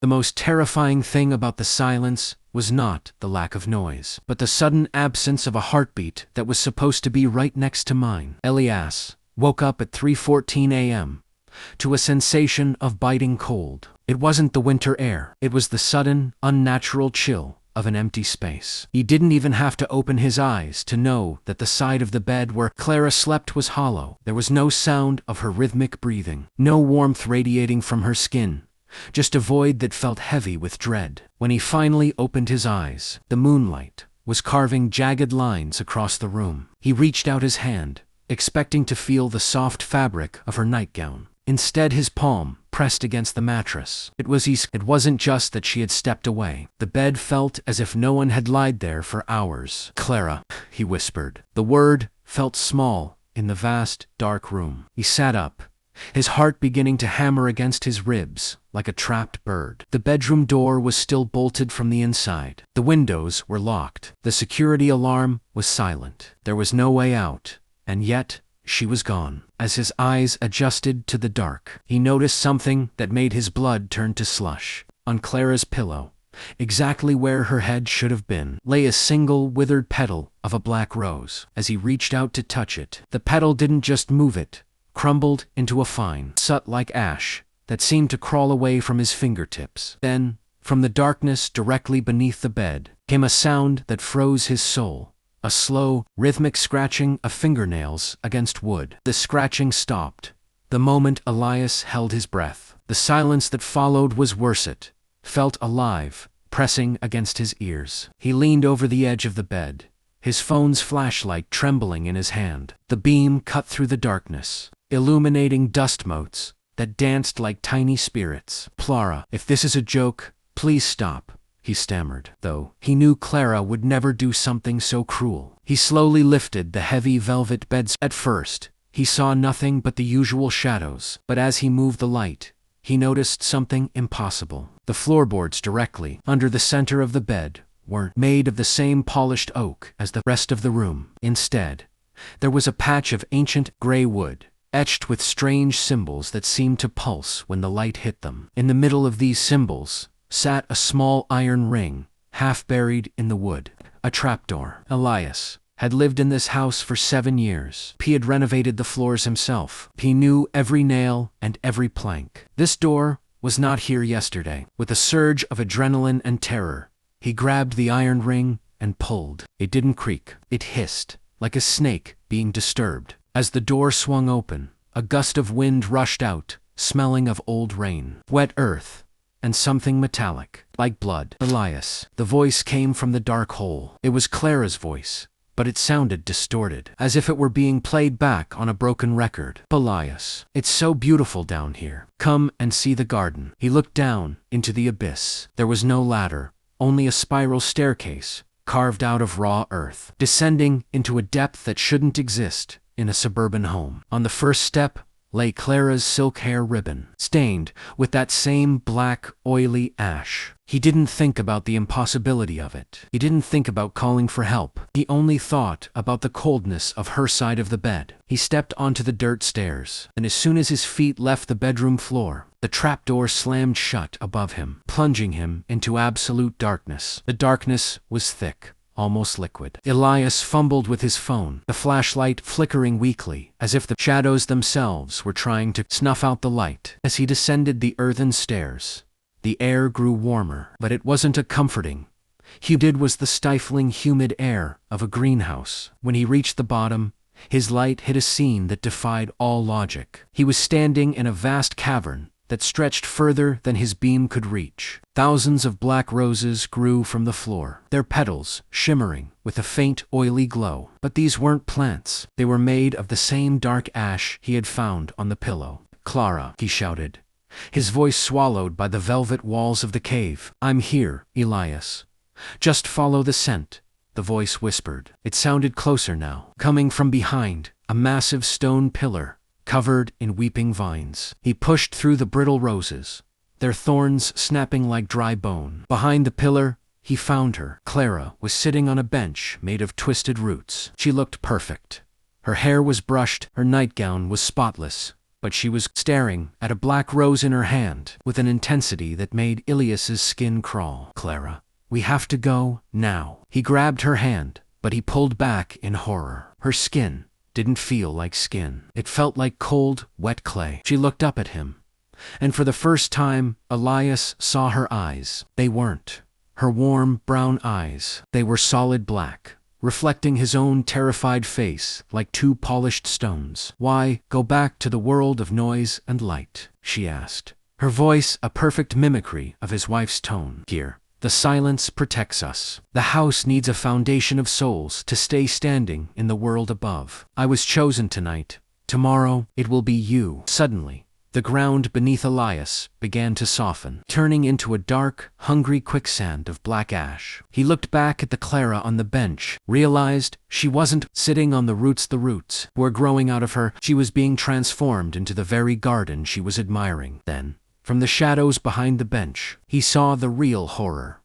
The most terrifying thing about the silence was not the lack of noise, but the sudden absence of a heartbeat that was supposed to be right next to mine. Elias woke up at 3:14 a.m. to a sensation of biting cold. It wasn't the winter air. It was the sudden, unnatural chill of an empty space. He didn't even have to open his eyes to know that the side of the bed where Clara slept was hollow. There was no sound of her rhythmic breathing, no warmth radiating from her skin, just a void that felt heavy with dread. When he finally opened his eyes, the moonlight was carving jagged lines across the room. He reached out his hand, expecting to feel the soft fabric of her nightgown. Instead, his palm pressed against the mattress. It wasn't just that she had stepped away. The bed felt as if no one had lied there for hours. "Clara," he whispered. The word felt small in the vast, dark room. He sat up, his heart beginning to hammer against his ribs like a trapped bird. The bedroom door was still bolted from the inside. The windows were locked. The security alarm was silent. There was no way out, and yet she was gone. As his eyes adjusted to the dark, he noticed something that made his blood turn to slush. On Clara's pillow, exactly where her head should have been, lay a single withered petal of a black rose. As he reached out to touch it, the petal didn't just move, it crumbled into a fine, soot-like ash that seemed to crawl away from his fingertips. Then, from the darkness directly beneath the bed, came a sound that froze his soul. A slow, rhythmic scratching of fingernails against wood. The scratching stopped the moment Elias held his breath. The silence that followed was worse. It felt alive, pressing against his ears. He leaned over the edge of the bed, his phone's flashlight trembling in his hand. The beam cut through the darkness, illuminating dust motes that danced like tiny spirits. "Clara, if this is a joke, please stop," he stammered, though he knew Clara would never do something so cruel. He slowly lifted the heavy velvet beds. At first, he saw nothing but the usual shadows, but as he moved the light, he noticed something impossible. The floorboards directly under the center of the bed weren't made of the same polished oak as the rest of the room. Instead, there was a patch of ancient gray wood, etched with strange symbols that seemed to pulse when the light hit them. In the middle of these symbols sat a small iron ring, half buried in the wood, a trapdoor. Elias had lived in this house for 7 years. He had renovated the floors himself. He knew every nail and every plank. This door was not here yesterday. With a surge of adrenaline and terror, he grabbed the iron ring and pulled. It didn't creak. It hissed, like a snake being disturbed. As the door swung open, a gust of wind rushed out, smelling of old rain, wet earth, and something metallic, like blood. "Elias." The voice came from the dark hole. It was Clara's voice, but it sounded distorted, as if it were being played back on a broken record. "Elias, it's so beautiful down here. Come and see the garden." He looked down into the abyss. There was no ladder, only a spiral staircase, carved out of raw earth, descending into a depth that shouldn't exist in a suburban home. On the first step lay Clara's silk hair ribbon, stained with that same black, oily ash. He didn't think about the impossibility of it. He didn't think about calling for help. He only thought about the coldness of her side of the bed. He stepped onto the dirt stairs, and as soon as his feet left the bedroom floor, the trapdoor slammed shut above him, plunging him into absolute darkness. The darkness was thick, almost liquid. Elias fumbled with his phone, the flashlight flickering weakly, as if the shadows themselves were trying to snuff out the light. As he descended the earthen stairs, the air grew warmer, but it wasn't a comforting. Humid was the stifling, humid air of a greenhouse. When he reached the bottom, his light hit a scene that defied all logic. He was standing in a vast cavern that stretched further than his beam could reach. Thousands of black roses grew from the floor, their petals shimmering with a faint, oily glow. But these weren't plants. They were made of the same dark ash he had found on the pillow. "Clara," he shouted, his voice swallowed by the velvet walls of the cave. "I'm here, Elias. Just follow the scent," the voice whispered. It sounded closer now, coming from behind a massive stone pillar covered in weeping vines. He pushed through the brittle roses, their thorns snapping like dry bone. Behind the pillar, he found her. Clara was sitting on a bench made of twisted roots. She looked perfect. Her hair was brushed, her nightgown was spotless, but she was staring at a black rose in her hand with an intensity that made Elias's skin crawl. "Clara, we have to go now." He grabbed her hand, but he pulled back in horror. Her skin didn't feel like skin. It felt like cold, wet clay. She looked up at him, and for the first time, Elias saw her eyes. They weren't her warm, brown eyes. They were solid black, reflecting his own terrified face like two polished stones. "Why go back to the world of noise and light?" she asked, her voice a perfect mimicry of his wife's tone. "Here, the silence protects us. The house needs a foundation of souls to stay standing in the world above. I was chosen tonight. Tomorrow, it will be you." Suddenly, the ground beneath Elias began to soften, turning into a dark, hungry quicksand of black ash. He looked back at the Clara on the bench, realized she wasn't sitting on the roots were growing out of her. She was being transformed into the very garden she was admiring. Then, from the shadows behind the bench, he saw the real horror.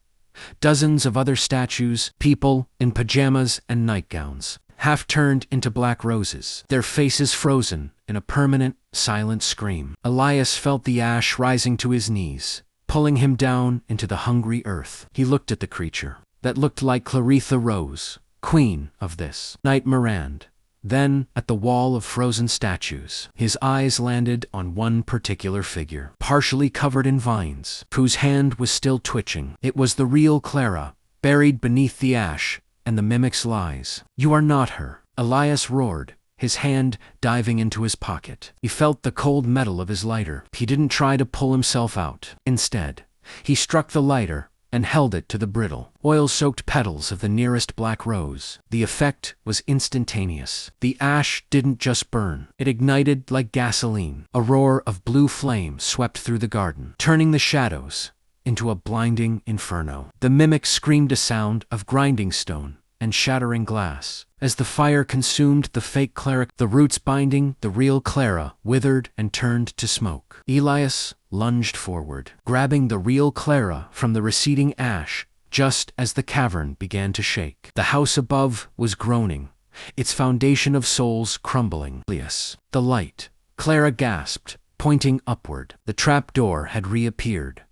Dozens of other statues, people in pajamas and nightgowns, half turned into black roses, their faces frozen in a permanent, silent scream. Elias felt the ash rising to his knees, pulling him down into the hungry earth. He looked at the creature that looked like Claritha Rose, queen of this night Mirand, then at the wall of frozen statues. His eyes landed on one particular figure, partially covered in vines, whose hand was still twitching. It was the real Clara, buried beneath the ash and the mimic's lies. "You are not her," Elias roared, his hand diving into his pocket. He felt the cold metal of his lighter. He didn't try to pull himself out. Instead, he struck the lighter and held it to the brittle, oil-soaked petals of the nearest black rose. The effect was instantaneous. The ash didn't just burn. It ignited like gasoline. A roar of blue flame swept through the garden, turning the shadows into a blinding inferno. The mimic screamed a sound of grinding stone and shattering glass. As the fire consumed the fake Clara, the roots binding the real Clara withered and turned to smoke. Elias lunged forward, grabbing the real Clara from the receding ash just as the cavern began to shake. The house above was groaning, its foundation of souls crumbling. "Elias, the light," Clara gasped, pointing upward. The trapdoor had reappeared,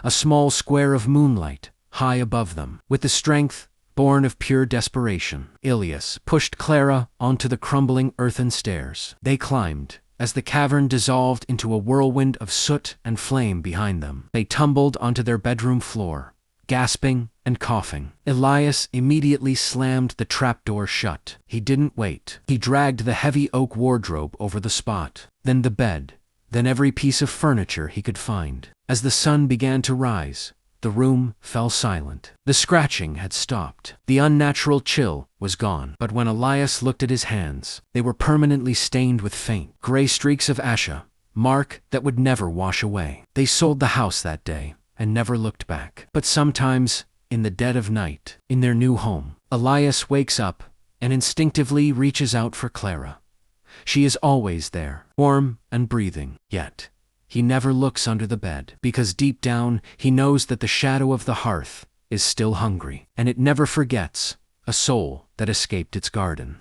a small square of moonlight high above them. With the strength born of pure desperation, Elias pushed Clara onto the crumbling earthen stairs. They climbed, as the cavern dissolved into a whirlwind of soot and flame behind them. They tumbled onto their bedroom floor, gasping and coughing. Elias immediately slammed the trapdoor shut. He didn't wait. He dragged the heavy oak wardrobe over the spot, then the bed, then every piece of furniture he could find. As the sun began to rise, the room fell silent. The scratching had stopped. The unnatural chill was gone. But when Elias looked at his hands, they were permanently stained with faint, gray streaks of asha, mark that would never wash away. They sold the house that day and never looked back. But sometimes, in the dead of night, in their new home, Elias wakes up and instinctively reaches out for Clara. She is always there, warm and breathing. Yet, he never looks under the bed, because deep down he knows that the shadow of the hearth is still hungry, and it never forgets a soul that escaped its garden.